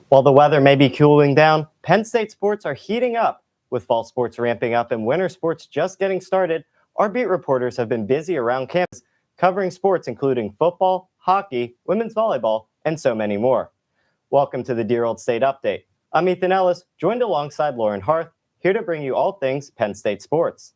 While the weather may be cooling down, Penn State sports are heating up. With fall sports ramping up and winter sports just getting started, our beat reporters have been busy around campus covering sports including football, hockey, women's volleyball, and so many more. Welcome to the Dear Old State Update. I'm Ethan Ellis, joined alongside Lauren Harth, here to bring you all things Penn State sports.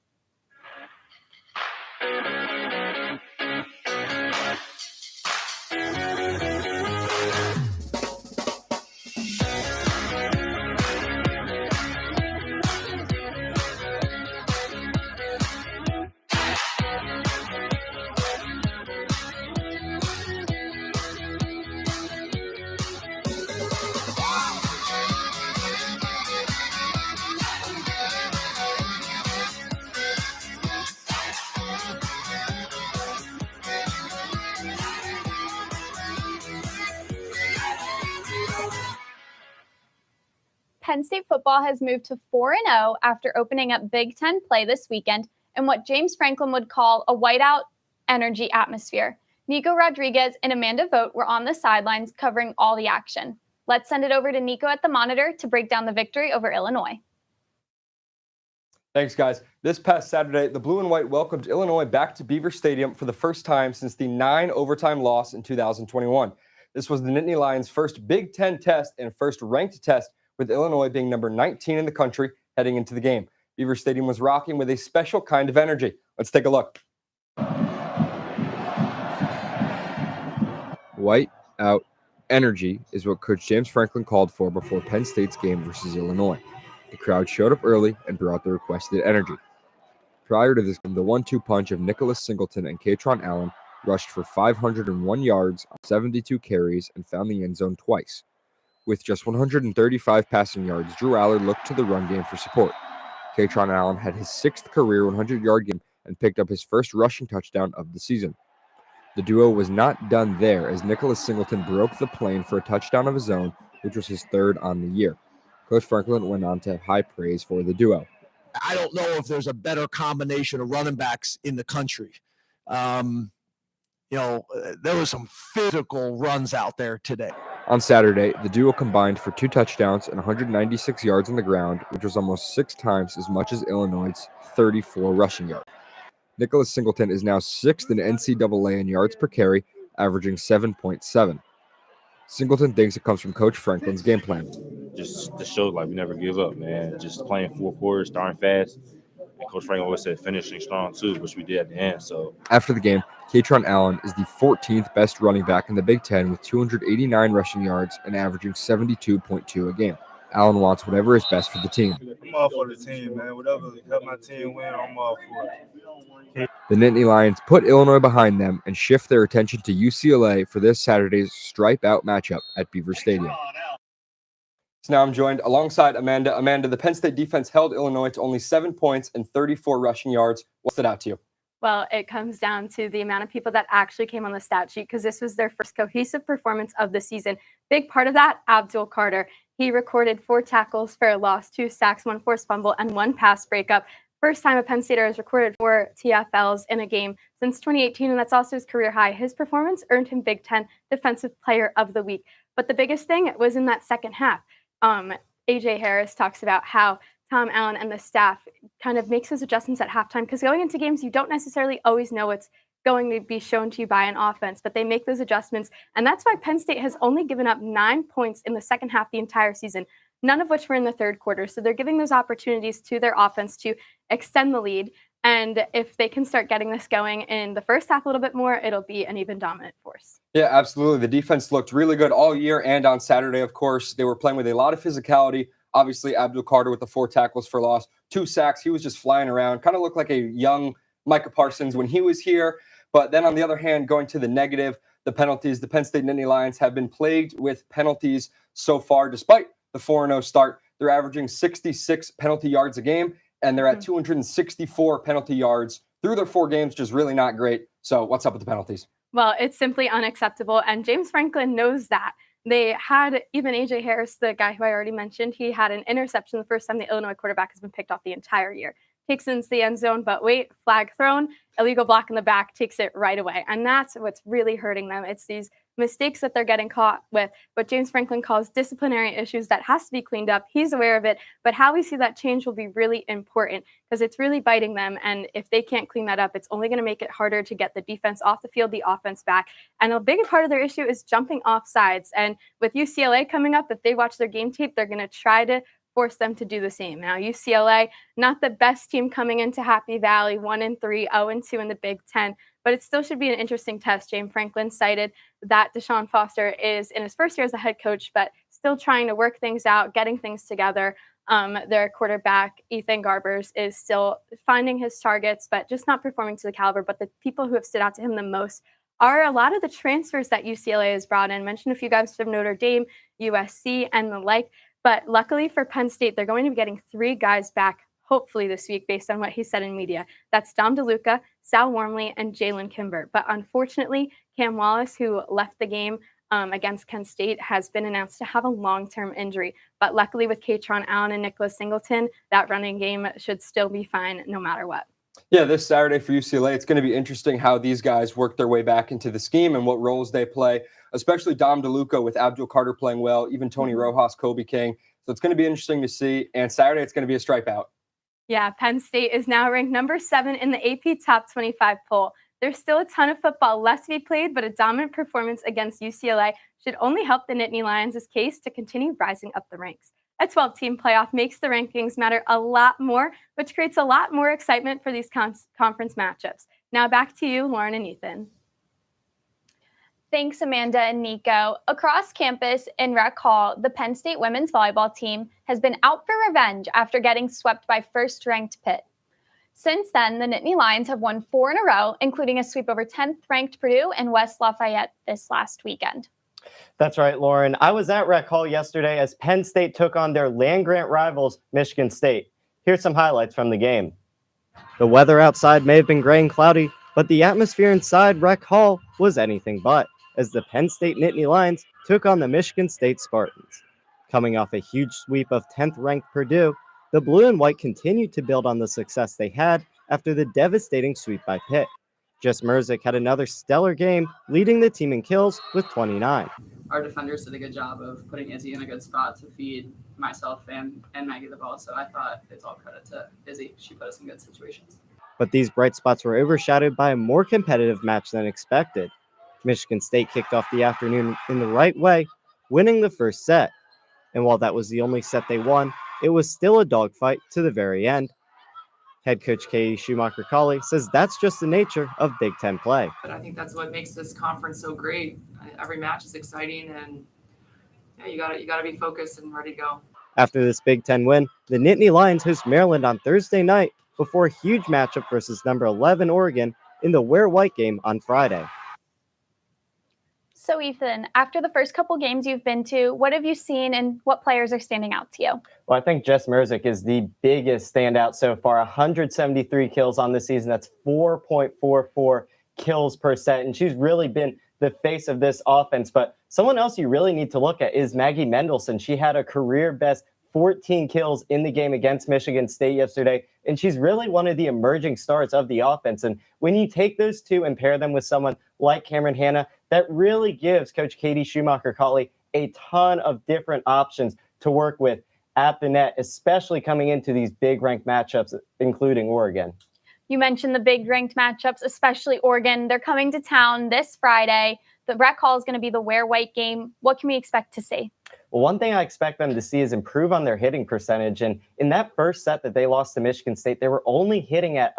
Penn State football has moved to 4-0 after opening up Big Ten play this weekend in what James Franklin would call a whiteout energy atmosphere. Nico Rodriguez and Amanda Vogt were on the sidelines covering all the action. Let's send it over to Nico at the monitor to break down the victory over Illinois. Thanks, guys. This past Saturday, the Blue and White welcomed Illinois back to Beaver Stadium for the first time since the 9-overtime loss in 2021. This was the Nittany Lions' first Big Ten test and first ranked test, with Illinois being number 19 in the country heading into the game. Beaver Stadium was rocking with a special kind of energy. Let's take a look. White out energy is what Coach James Franklin called for before Penn State's game versus Illinois. The crowd showed up early and brought the requested energy. Prior to this game, the 1-2 punch of Nicholas Singleton and Katron Allen rushed for 501 yards on 72 carries and found the end zone twice. With just 135 passing yards, Drew Allard looked to the run game for support. Katron Allen had his sixth career 100-yard game and picked up his first rushing touchdown of the season. The duo was not done there as Nicholas Singleton broke the plane for a touchdown of his own, which was his third on the year. Coach Franklin went on to have high praise for the duo. I don't know if there's a better combination of running backs in the country. There were some physical runs out there today. On Saturday, the duo combined for 2 touchdowns and 196 yards on the ground, which was almost 6 times as much as Illinois' 34 rushing yards. Nicholas Singleton is now 6th in NCAA in yards per carry, averaging 7.7. Singleton thinks it comes from Coach Franklin's game plan. Just to show we never give up, man. Just playing 4 quarters, starting fast. And Coach Franklin always said finishing strong too, which we did at the end. So after the game, Katron Allen is the 14th best running back in the Big Ten with 289 rushing yards and averaging 72.2 a game. Allen wants whatever is best for the team. I'm all for the team, man. Whatever help my team win, I'm all for it. The Nittany Lions put Illinois behind them and shift their attention to UCLA for this Saturday's stripe out matchup at Beaver Stadium. So now I'm joined alongside Amanda. Amanda, the Penn State defense held Illinois to only 7 points and 34 rushing yards. What stood out to you? Well, it comes down to the amount of people that actually came on the stat sheet because this was their first cohesive performance of the season. Big part of that, Abdul Carter. He recorded 4 tackles for a loss, 2 sacks, 1 forced fumble, and 1 pass breakup. First time a Penn Stater has recorded 4 TFLs in a game since 2018, and that's also his career high. His performance earned him Big Ten Defensive Player of the Week. But the biggest thing was in that second half. A.J. Harris talks about how Tom Allen and the staff kind of makes those adjustments at halftime because going into games, you don't necessarily always know what's going to be shown to you by an offense, but they make those adjustments. And that's why Penn State has only given up 9 points in the second half the entire season, none of which were in the third quarter. So they're giving those opportunities to their offense to extend the lead. And if they can start getting this going in the first half a little bit more, it'll be an even dominant force. Yeah, absolutely. The defense looked really good all year and on Saturday, of course. They were playing with a lot of physicality. Obviously, Abdul Carter with the 4 tackles for loss, 2 sacks. He was just flying around, kind of looked like a young Micah Parsons when he was here. But then on the other hand, going to the negative, the penalties, the Penn State Nittany Lions have been plagued with penalties so far. Despite the 4-0 start, they're averaging 66 penalty yards a game, and they're at 264 penalty yards through their 4 games, which is really not great. So what's up with the penalties? Well, it's simply unacceptable, and James Franklin knows that. They had even A.J. Harris, the guy who I already mentioned, he had an interception the first time the Illinois quarterback has been picked off the entire year. Takes it into the end zone, but wait, flag thrown, illegal block in the back, takes it right away. And that's what's really hurting them. It's these mistakes that they're getting caught with, what James Franklin calls disciplinary issues that has to be cleaned up. He's aware of it, but how we see that change will be really important because it's really biting them. And if they can't clean that up, it's only going to make it harder to get the defense off the field, the offense back. And a big part of their issue is jumping off sides. And with UCLA coming up, if they watch their game tape, they're going to try to force them to do the same. Now, UCLA, not the best team coming into Happy Valley, 1-3, 0-2 in the Big Ten, but it still should be an interesting test. James Franklin cited that Deshaun Foster is in his first year as a head coach, but still trying to work things out, getting things together. Their quarterback, Ethan Garbers, is still finding his targets, but just not performing to the caliber. But the people who have stood out to him the most are a lot of the transfers that UCLA has brought in. Mentioned a few guys from Notre Dame, USC, and the like. But luckily for Penn State, they're going to be getting 3 guys back, hopefully this week, based on what he said in media. That's Dom DeLuca, Sal Wormley, and Jalen Kimber. But unfortunately, Cam Wallace, who left the game against Kent State, has been announced to have a long-term injury. But luckily with Katron Allen and Nicholas Singleton, that running game should still be fine no matter what. Yeah, this Saturday for UCLA, it's going to be interesting how these guys work their way back into the scheme and what roles they play, especially Dom DeLuca with Abdul Carter playing well, even Tony Rojas, Kobe King. So it's going to be interesting to see. And Saturday, it's going to be a stripe out. Yeah, Penn State is now ranked number 7 in the AP Top 25 poll. There's still a ton of football left to be played, but a dominant performance against UCLA should only help the Nittany Lions' case to continue rising up the ranks. A 12-team playoff makes the rankings matter a lot more, which creates a lot more excitement for these conference matchups. Now back to you, Lauren and Ethan. Thanks, Amanda and Nico. Across campus in Rec Hall, the Penn State women's volleyball team has been out for revenge after getting swept by first-ranked Pitt. Since then, the Nittany Lions have won 4 in a row, including a sweep over 10th-ranked Purdue and West Lafayette this last weekend. That's right, Lauren. I was at Rec Hall yesterday as Penn State took on their land-grant rivals, Michigan State. Here's some highlights from the game. The weather outside may have been gray and cloudy, but the atmosphere inside Rec Hall was anything but, as the Penn State Nittany Lions took on the Michigan State Spartans. Coming off a huge sweep of 10th-ranked Purdue, the blue and white continued to build on the success they had after the devastating sweep by Pitt. Jess Merzick had another stellar game, leading the team in kills with 29. Our defenders did a good job of putting Izzy in a good spot to feed myself and Maggie the ball, so I thought it's all credit to Izzy. She put us in good situations. But these bright spots were overshadowed by a more competitive match than expected. Michigan State kicked off the afternoon in the right way, winning the first set. And while that was the only set they won, it was still a dogfight to the very end. Head coach Katie Schumacher-Colley says that's just the nature of Big Ten play. But I think that's what makes this conference so great. Every match is exciting, and yeah, you gotta be focused and ready to go. After this Big Ten win, the Nittany Lions host Maryland on Thursday night before a huge matchup versus number 11 Oregon in the Wear-White game on Friday. So, Ethan, after the first couple games you've been to, what have you seen and what players are standing out to you? Well, I think Jess Merzick is the biggest standout so far. 173 kills on the season. That's 4.44 kills per set. And she's really been the face of this offense. But someone else you really need to look at is Maggie Mendelson. She had a career best 14 kills in the game against Michigan State yesterday. And she's really one of the emerging stars of the offense. And when you take those two and pair them with someone like Cameron Hanna, that really gives Coach Katie Schumacher-Colley a ton of different options to work with at the net, especially coming into these big ranked matchups, including Oregon. You mentioned the big ranked matchups, especially Oregon. They're coming to town this Friday. The Rec Hall is going to be the Wear-White game. What can we expect to see? Well, one thing I expect them to see is improve on their hitting percentage. And in that first set that they lost to Michigan State, they were only hitting at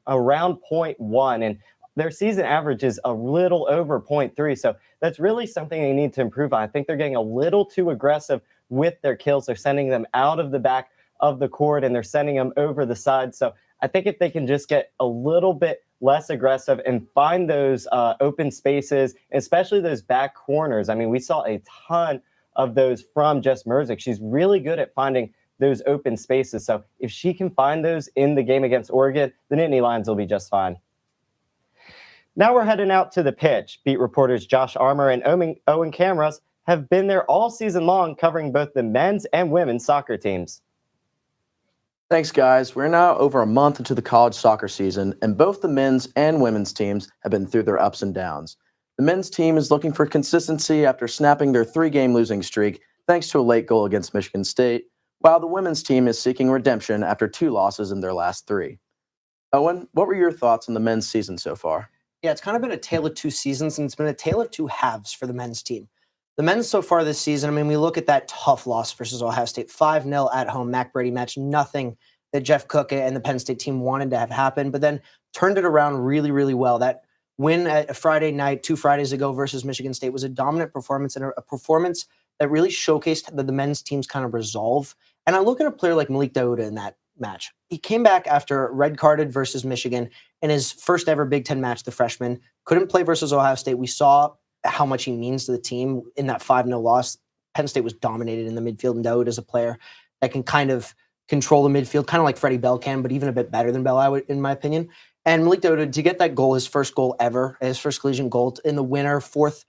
around 0.1. And their season average is a little over 0.3. So that's really something they need to improve on. I think they're getting a little too aggressive with their kills. They're sending them out of the back of the court and they're sending them over the side. So I think if they can just get a little bit less aggressive and find those open spaces, especially those back corners. I mean, we saw a ton of those from Jess Merzick. She's really good at finding those open spaces. So if she can find those in the game against Oregon, the Nittany Lions will be just fine. Now we're heading out to the pitch. Beat reporters Josh Armour and Owen Cameras have been there all season long covering both the men's and women's soccer teams. Thanks, guys. We're now over a month into the college soccer season, and both the men's and women's teams have been through their ups and downs. The men's team is looking for consistency after snapping their 3-game losing streak thanks to a late goal against Michigan State, while the women's team is seeking redemption after 2 losses in their last 3. Owen, what were your thoughts on the men's season so far? Yeah, it's kind of been a tale of 2 seasons, and it's been a tale of 2 halves for the men's team. The men's so far this season, I mean, we look at that tough loss versus Ohio State, 5-0 at home, Mac Brady match, nothing that Jeff Cook and the Penn State team wanted to have happen, but then turned it around really, really well. That win at a Friday night, 2 Fridays ago versus Michigan State was a dominant performance and a performance that really showcased the men's team's kind of resolve. And I look at a player like Malik Dauda in that match. He came back after red carded versus Michigan in his first ever Big Ten match, the freshman. Couldn't play versus Ohio State. We saw how much he means to the team in that 5-0 loss. Penn State was dominated in the midfield, and Dauda is a player that can kind of control the midfield, kind of like Freddie Bell can, but even a bit better than Bell, in my opinion. And Malik Dauda, to get that goal, his first goal ever, his first collegiate goal in the winner, 4th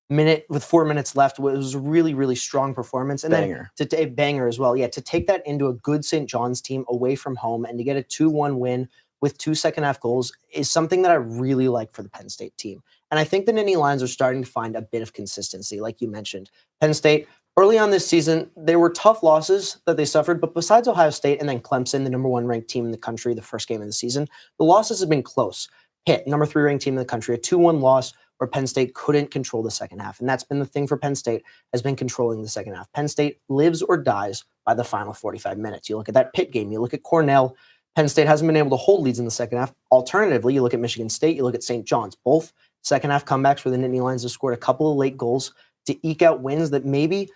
minute with 4 minutes left, was a really, really strong performance. And Banger. then a banger as well. Yeah, to take that into a good St. John's team away from home and to get a 2-1 win with 2 second-half goals is something that I really like for the Penn State team. And I think the Nittany Lions are starting to find a bit of consistency, like you mentioned. Penn State, early on this season, there were tough losses that they suffered, but besides Ohio State and then Clemson, the number 1 ranked team in the country, the first game of the season, the losses have been close. Pitt, number 3 ranked team in the country, a 2-1 loss where Penn State couldn't control the second half. And that's been the thing for Penn State, has been controlling the second half. Penn State lives or dies by the final 45 minutes. You look at that Pitt game, you look at Cornell, Penn State hasn't been able to hold leads in the second half. Alternatively, you look at Michigan State, you look at St. John's, both second half comebacks where the Nittany Lions have scored a couple of late goals to eke out wins that maybe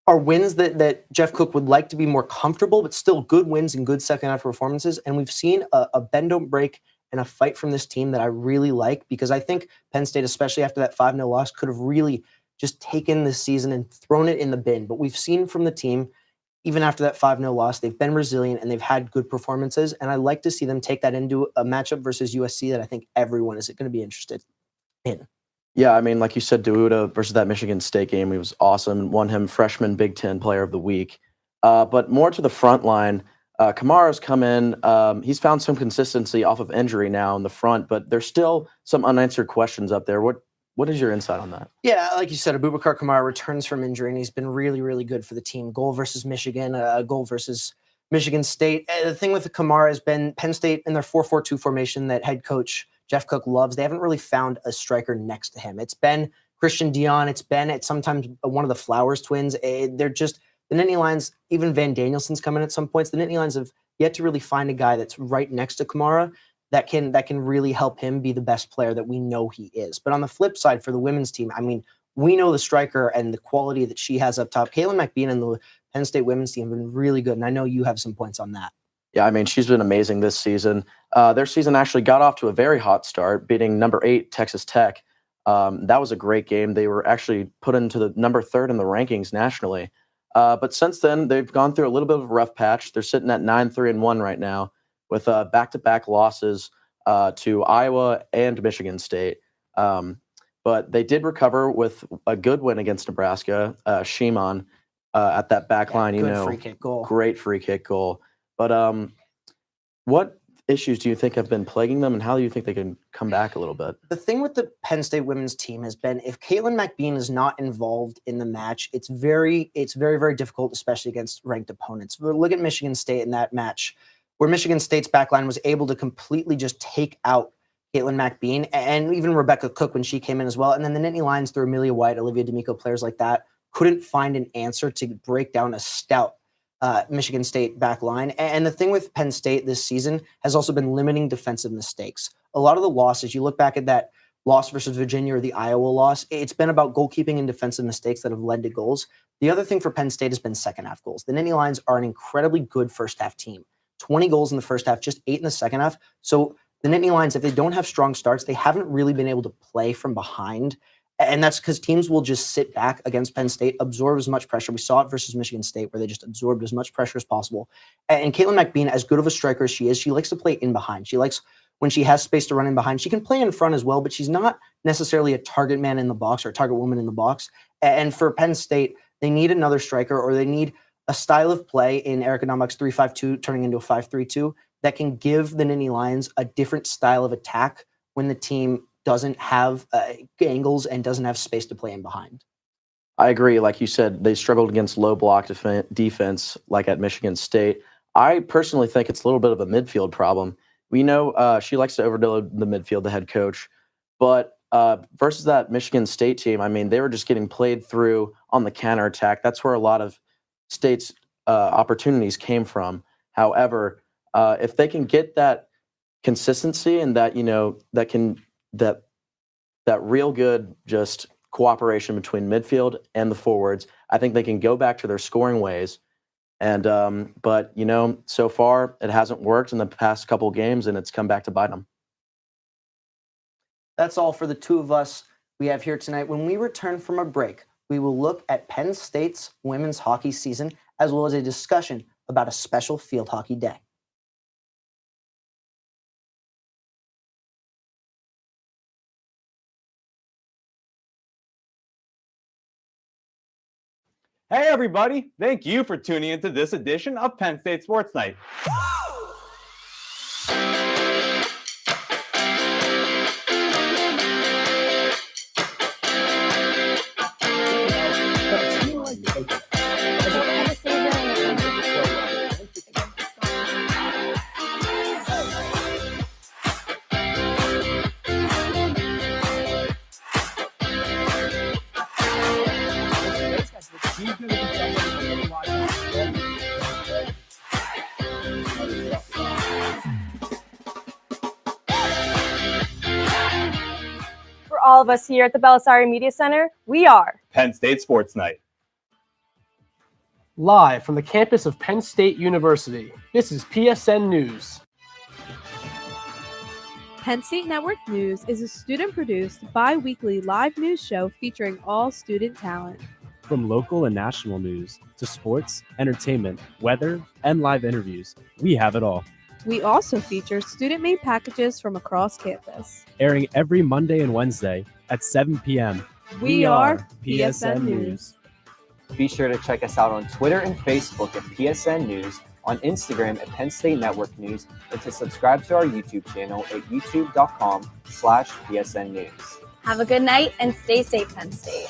are wins that Jeff Cook would like to be more comfortable, but still good wins and good second half performances. And we've seen a bend don't break and a fight from this team that I really like, because I think Penn State, especially after that 5-0 loss, could have really just taken this season and thrown it in the bin. But we've seen from the team, even after that 5-0 loss, they've been resilient and they've had good performances. And I like to see them take that into a matchup versus USC that I think everyone is going to be interested in. Yeah, I mean, like you said, Dauda versus that Michigan State game, he was awesome. Won him freshman Big Ten Player of the Week. But more to the front line, Kamara's come in. He's found some consistency off of injury now in the front, but there's still some unanswered questions up there. What is your insight on that? Yeah, like you said, Abubakar Kamara returns from injury, and he's been really, really good for the team. Goal versus Michigan, a goal versus Michigan State. The thing with the Kamara has been Penn State in their 4-4-2 formation that head coach Jeff Cook loves. They haven't really found a striker next to him. It's been Christian Dion. It's sometimes one of the Flowers twins. They're just the Nittany Lions. Even Van Danielson's come in at some points. The Nittany Lions have yet to really find a guy that's right next to Kamara that can really help him be the best player that we know he is. But on the flip side, for the women's team, I mean, we know the striker and the quality that she has up top. Kaylin McBean and the Penn State women's team have been really good, and I know you have some points on that. Yeah, I mean, she's been amazing this season. Their season actually got off to a very hot start, beating number 8 Texas Tech. That was a great game. They were actually put into the number 3rd in the rankings nationally. But since then, they've gone through a little bit of a rough patch. They're sitting at 9-3-1 right now with back-to-back losses to Iowa and Michigan State. But they did recover with a good win against Nebraska. Shimon at that back line, free kick goal. Great free kick goal. But what issues do you think have been plaguing them, and how do you think they can come back a little bit? The thing with the Penn State women's team has been, if Kaylin McBean is not involved in the match, it's very, very difficult, especially against ranked opponents. Look at Michigan State in that match, where Michigan State's backline was able to completely just take out Caitlin McBean and even Rebecca Cook when she came in as well. And then the Nittany Lions, through Amelia White, Olivia D'Amico, players like that, couldn't find an answer to break down a stout Michigan State back line. And the thing with Penn State this season has also been limiting defensive mistakes. A lot of the losses, you look back at that loss versus Virginia or the Iowa loss, it's been about goalkeeping and defensive mistakes that have led to goals. The other thing for Penn State has been second half goals. The Nittany Lions are an incredibly good first half team. 20 goals in the first half, just 8 in the second half. So the Nittany Lions, if they don't have strong starts, they haven't really been able to play from behind. And that's because teams will just sit back against Penn State, absorb as much pressure. We saw it versus Michigan State, where they just absorbed as much pressure as possible. And Caitlin McBean, as good of a striker as she is, she likes to play in behind. She likes, when she has space to run in behind, she can play in front as well, but she's not necessarily a target man in the box or a target woman in the box. And for Penn State, they need another striker, or they need a style of play in Erica Nombock's 3-5-2 turning into a 5-3-2 that can give the Nittany Lions a different style of attack when the team doesn't have angles and doesn't have space to play in behind. I agree. Like you said, they struggled against low block defense, like at Michigan State. I personally think it's a little bit of a midfield problem. We know she likes to overload the midfield, the head coach, but versus that Michigan State team, I mean, they were just getting played through on the counterattack. That's where a lot of State's opportunities came from. However, if they can get that consistency and that, that real good just cooperation between midfield and the forwards, I think they can go back to their scoring ways. And but so far it hasn't worked in the past couple games, and it's come back to bite them. That's all for the two of us we have here tonight. When we return from a break, we will look at Penn State's women's hockey season, as well as a discussion about a special field hockey day. Hey everybody, thank you for tuning into this edition of Penn State Sports Night. For all of us here at the Belisari Media Center, we are Penn State Sports Night. Live from the campus of Penn State University, this is PSN News. Penn State Network News is a student-produced, bi-weekly live news show featuring all student talent. From local and national news to sports, entertainment, weather, and live interviews, we have it all. We also feature student-made packages from across campus. Airing every Monday and Wednesday at 7 p.m. We are PSN News. Be sure to check us out on Twitter and Facebook at PSN News, on Instagram at Penn State Network News, and to subscribe to our YouTube channel at youtube.com/PSN News. Have a good night and stay safe, Penn State.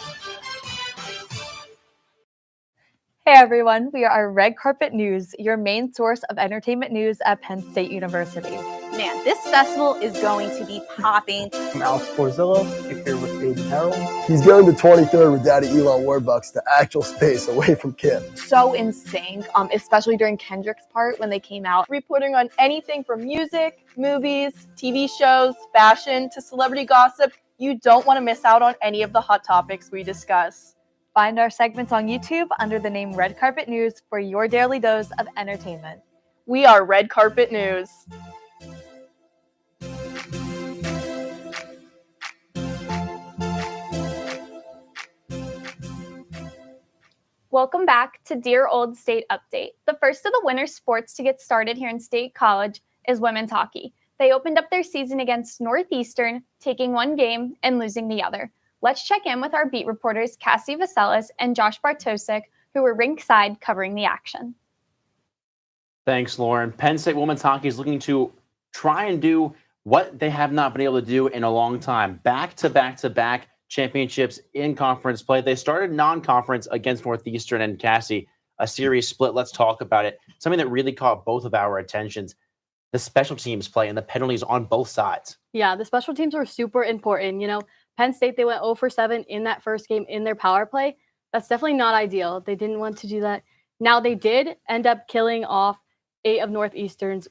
Hey everyone, we are Red Carpet News, your main source of entertainment news at Penn State University. Man, this festival is going to be popping. I'm Alex Porzillo, here with Aiden Harold. He's going to 23rd with Daddy Elon Warbucks to actual space away from Kip. So in sync, especially during Kendrick's part when they came out, reporting on anything from music, movies, TV shows, fashion, to celebrity gossip. You don't want to miss out on any of the hot topics we discuss. Find our segments on YouTube under the name Red Carpet News for your daily dose of entertainment. We are Red Carpet News. Welcome back to Dear Old State Update. The first of the winter sports to get started here in State College is women's hockey. They opened up their season against Northeastern, taking one game and losing the other. Let's check in with our beat reporters Cassie Vaselis and Josh Bartosik, who were rinkside covering the action. Thanks, Lauren. Penn State women's hockey is looking to try and do what they have not been able to do in a long time. Back-to-back championships in conference play. They started non-conference against Northeastern, and Cassie, a series split. Let's talk about it. Something that really caught both of our attentions, the special teams play and the penalties on both sides. Yeah, the special teams were super important. Penn State, they went 0 for 7 in that first game in their power play. That's definitely not ideal. They didn't want to do that. Now, they did end up killing off 8 of Northeastern's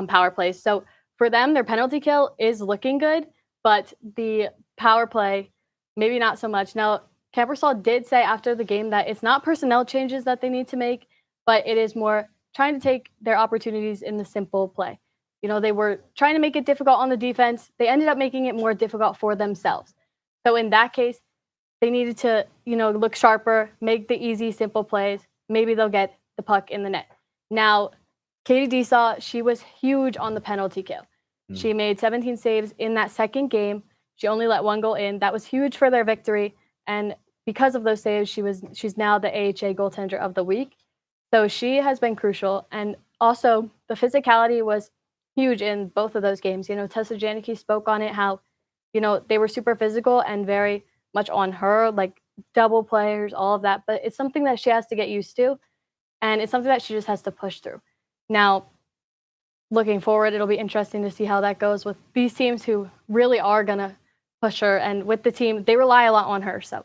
power plays. So for them, their penalty kill is looking good, but the power play, maybe not so much. Now, Campersall did say after the game that it's not personnel changes that they need to make, but it is more trying to take their opportunities in the simple play. They were trying to make it difficult on the defense. They ended up making it more difficult for themselves. So in that case, they needed to, look sharper, make the easy, simple plays. Maybe they'll get the puck in the net. Now, Katie Desaw, she was huge on the penalty kill. She made 17 saves in that second game. She only let 1 goal in. That was huge for their victory. And because of those saves, she's now the AHA goaltender of the week. So she has been crucial. And also, the physicality was huge in both of those games. Tessa Janicki spoke on it, how they were super physical and very much on her, like double players, all of that. But it's something that she has to get used to, and it's something that she just has to push through. Now, looking forward, it'll be interesting to see how that goes with these teams who really are going to push her. And with the team, they rely a lot on her. So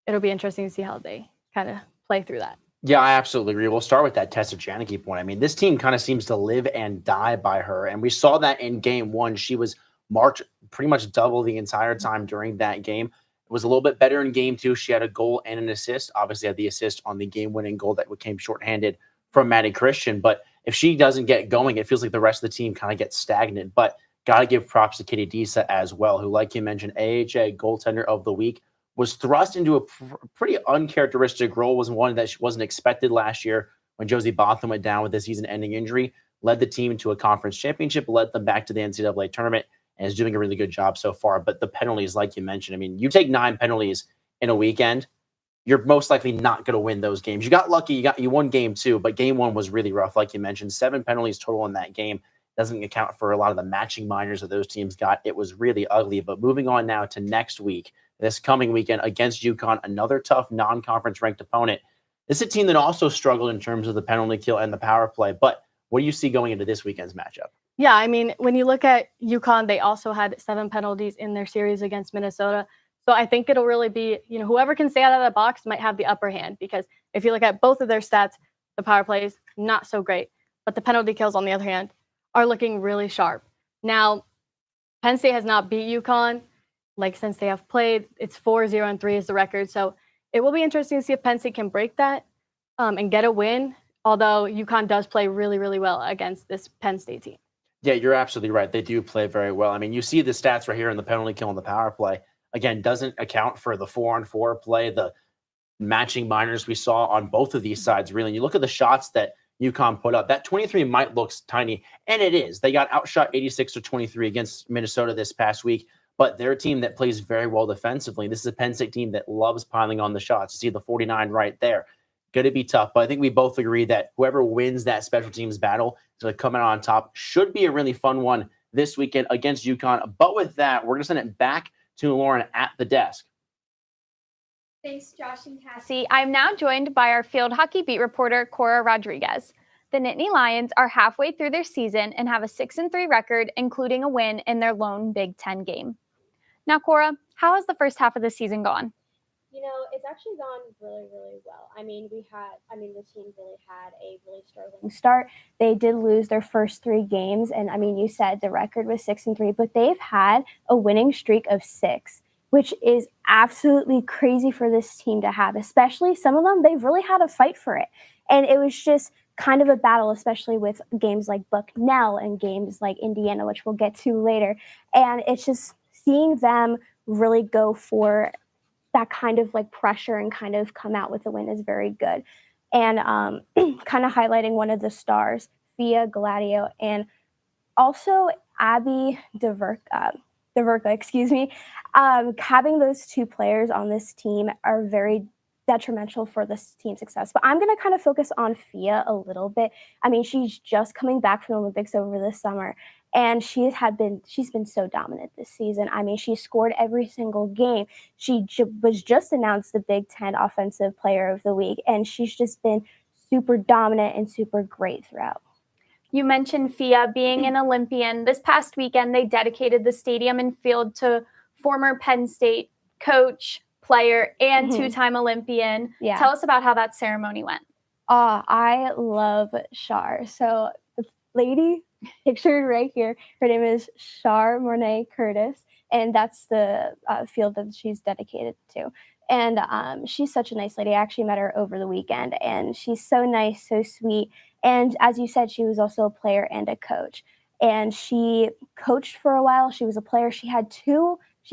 it'll be interesting to see how they kind of play through that. Yeah, I absolutely agree. We'll start with that Tessa Janicki point. I mean, this team kind of seems to live and die by her. And we saw that in game one. She was marked pretty much double the entire time during that game. It was a little bit better in game two. She had a goal and an assist. Obviously, had the assist on the game-winning goal that came shorthanded from Maddie Christian. But if she doesn't get going, it feels like the rest of the team kind of gets stagnant. But got to give props to Kitty Disa as well, who, like you mentioned, AHA Goaltender of the Week, was thrust into a pretty uncharacteristic role, was one that she wasn't expected last year when Josie Botham went down with a season-ending injury, led the team to a conference championship, led them back to the NCAA tournament, and is doing a really good job so far. But the penalties, like you mentioned, I mean, you take 9 penalties in a weekend, you're most likely not going to win those games. You got lucky, you won game 2, but game 1 was really rough, like you mentioned. 7 penalties total in that game. Doesn't account for a lot of the matching minors that those teams got. It was really ugly. But moving on now to next week, this coming weekend against UConn, another tough non-conference ranked opponent. This is a team that also struggled in terms of the penalty kill and the power play. But what do you see going into this weekend's matchup? Yeah, I mean, when you look at UConn, they also had 7 penalties in their series against Minnesota. So I think it'll really be, whoever can stay out of the box might have the upper hand, because if you look at both of their stats, the power plays, not so great. But the penalty kills, on the other hand, are looking really sharp. Now, Penn State has not beat UConn, since they have played. It's 4-0-3 is the record. So it will be interesting to see if Penn State can break that and get a win, although UConn does play really, really well against this Penn State team. Yeah, you're absolutely right. They do play very well. I mean, you see the stats right here in the penalty kill and the power play. Again, doesn't account for the 4-on-4 play, the matching minors we saw on both of these sides, really. And you look at the shots that UConn put up, that 23 might look tiny, and it is. They got outshot 86-23 against Minnesota this past week, but they're a team that plays very well defensively. This is a Penn State team that loves piling on the shots. You see the 49 right there. Going to be tough, but I think we both agree that whoever wins that special teams battle is going to come out on top. Should be a really fun one this weekend against UConn. But with that, we're going to send it back to Lauren at the desk. Thanks, Josh and Cassie. I'm now joined by our field hockey beat reporter, Cora Rodriguez. The Nittany Lions are halfway through their season and have a 6-3 record, including a win in their lone Big Ten game. Now, Cora, how has the first half of the season gone? It's actually gone really, really well. The team really had a really struggling start. They did lose their first 3 games, and you said the record was 6-3, but they've had a winning streak of 6, which is absolutely crazy for this team to have, especially some of them, they've really had a fight for it. And it was just kind of a battle, especially with games like Bucknell and games like Indiana, which we'll get to later. And it's just seeing them really go for that kind of pressure and kind of come out with a win is very good. And kind of highlighting one of the stars, Fia Gladio, and also Abby DeVerka, having those 2 players on this team are very detrimental for this team's success. But I'm going to kind of focus on Fia a little bit. She's just coming back from the Olympics over the summer, and she's been so dominant this season. She scored every single game. She was just announced the Big Ten Offensive Player of the Week, and she's just been super dominant and super great throughout. You mentioned Fia being an Olympian. This past weekend, they dedicated the stadium and field to former Penn State coach, player, and 2-time Olympian. Yeah. Tell us about how that ceremony went. I love Shar. So the lady pictured right here, her name is Shar Mornay Curtis, and that's the field that she's dedicated to. And she's such a nice lady. I actually met her over the weekend, and she's so nice, so sweet. And as you said, she was also a player and a coach. And she coached for a while. She was a player. She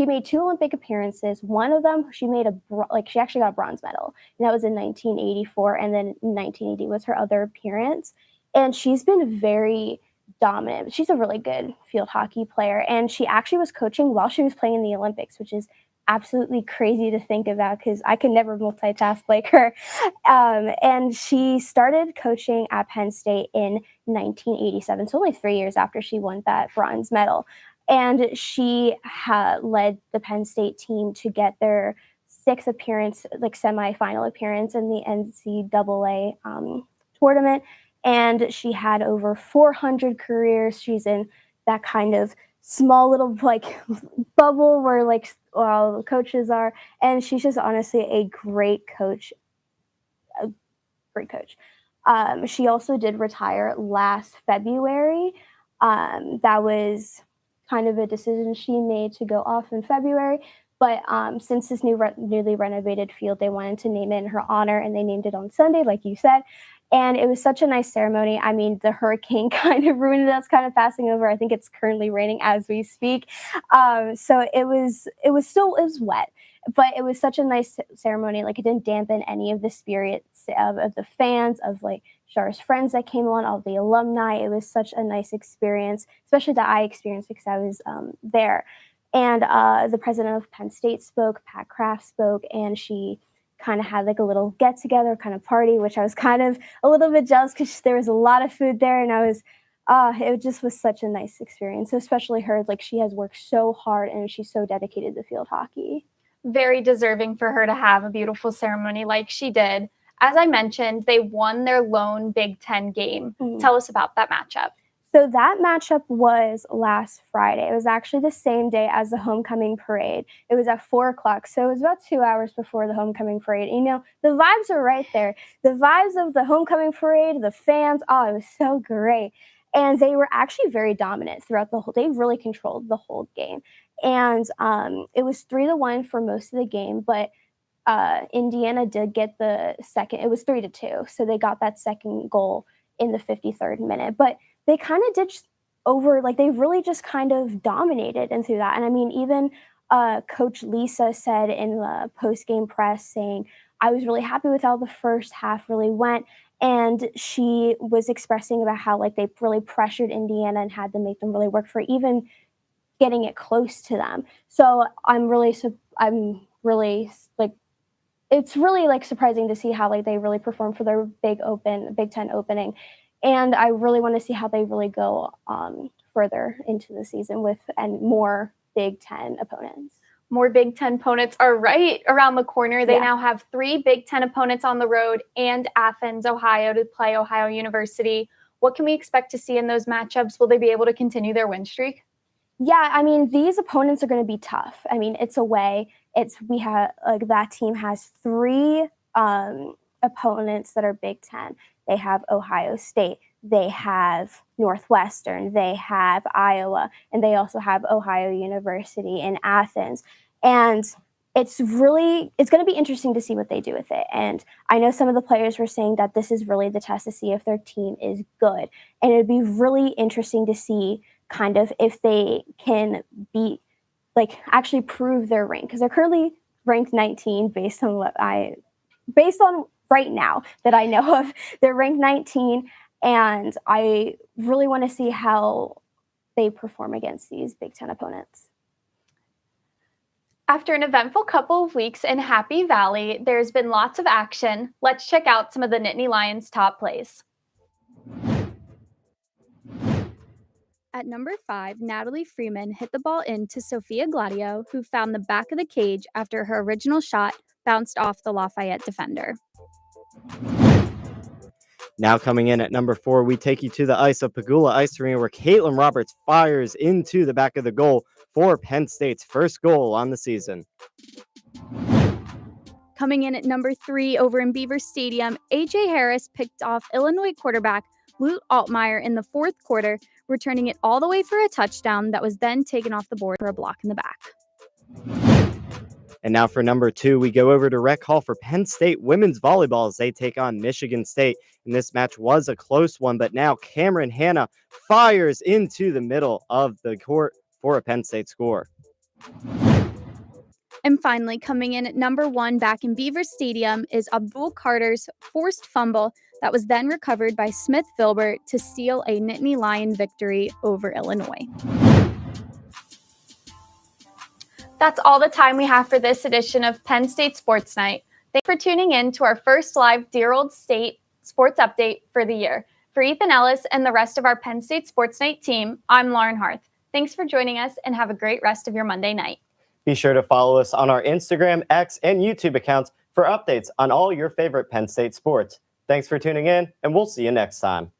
made 2 Olympic appearances. One of them, she actually got a bronze medal. And that was in 1984. And then 1980 was her other appearance. And she's been very dominant. She's a really good field hockey player. And she actually was coaching while she was playing in the Olympics, which is absolutely crazy to think about because I could never multitask like her. And she started coaching at Penn State in 1987. So only 3 years after she won that bronze medal. And she led the Penn State team to get their sixth appearance, like semifinal appearance in the NCAA tournament. And she had over 400 careers. She's in that kind of small little like bubble where like all the coaches are. And she's just honestly a great coach. She also did retire last February. That was kind of a decision she made to go off in February. But since this newly renovated field, they wanted to name it in her honor, and they named it on Sunday, like you said. And it was such a nice ceremony. I mean, the hurricane kind of ruined it. That's kind of passing over. I think it's currently raining as we speak. So it was wet, but it was such a nice ceremony. Like, it didn't dampen any of the spirits of the fans, of like Char's friends that came on, all the alumni. It was such a nice experience, especially that I experienced because I was there. And the president of Penn State spoke, Pat Kraft spoke, and she kind of had like a little get together kind of party, which I was kind of a little bit jealous because there was a lot of food there, and it just was such a nice experience. So especially her, like, she has worked so hard and she's so dedicated to field hockey. Very deserving for her to have a beautiful ceremony like she did. As I mentioned, they won their lone Big Ten game. Tell us about that matchup. So that matchup was last Friday. It was actually the same day as the homecoming parade. It was at 4:00. So it was about 2 hours before the homecoming parade. You know, the vibes are right there. The vibes of the homecoming parade, the fans, it was so great. And they were actually very dominant throughout the whole, they really controlled the whole game. And it was 3-1 for most of the game, but Indiana did get the second, it was 3-2. So they got that second goal in the 53rd minute. But they kind of did they really just kind of dominated and through that. And I mean, even Coach Lisa said in the post-game press saying, I was really happy with how the first half really went. And she was expressing about how like they really pressured Indiana and had to make them really work for even getting it close to them. So it's really like surprising to see how like they really performed for their Big Ten opening. And I really want to see how they really go further into the season and more Big Ten opponents. More Big Ten opponents are right around the corner. They now have 3 Big Ten opponents on the road and Athens, Ohio, to play Ohio University. What can we expect to see in those matchups? Will they be able to continue their win streak? Yeah, I mean, these opponents are going to be tough. I mean, it's away. That team has 3 opponents that are Big Ten. They have Ohio State, they have Northwestern, they have Iowa, and they also have Ohio University in Athens. And it's going to be interesting to see what they do with it. And I know some of the players were saying that this is really the test to see if their team is good. And it'd be really interesting to see kind of if they can actually prove their rank, because they're currently ranked 19 based on right now that I know of. They're ranked 19, and I really want to see how they perform against these Big Ten opponents. After an eventful couple of weeks in Happy Valley, there's been lots of action. Let's check out some of the Nittany Lions' top plays. At number 5, Natalie Freeman hit the ball into Sophia Gladio, who found the back of the cage after her original shot bounced off the Lafayette defender. Now coming in at number 4, we take you to the ice of Pagula Ice Arena, where Caitlin Roberts fires into the back of the goal for Penn State's first goal on the season. Coming in at number 3 over in Beaver Stadium, A.J. Harris picked off Illinois quarterback Lute Altmaier in the 4th quarter, returning it all the way for a touchdown that was then taken off the board for a block in the back. And now for number 2, we go over to Rec Hall for Penn State women's volleyball as they take on Michigan State. And this match was a close one, but now Cameron Hanna fires into the middle of the court for a Penn State score. And finally, coming in at number 1 back in Beaver Stadium is Abdul Carter's forced fumble that was then recovered by Smith Filbert to seal a Nittany Lion victory over Illinois. That's all the time we have for this edition of Penn State Sports Night. Thanks for tuning in to our first live Dear Old State sports update for the year. For Ethan Ellis and the rest of our Penn State Sports Night team, I'm Lauren Harth. Thanks for joining us and have a great rest of your Monday night. Be sure to follow us on our Instagram, X, and YouTube accounts for updates on all your favorite Penn State sports. Thanks for tuning in, and we'll see you next time.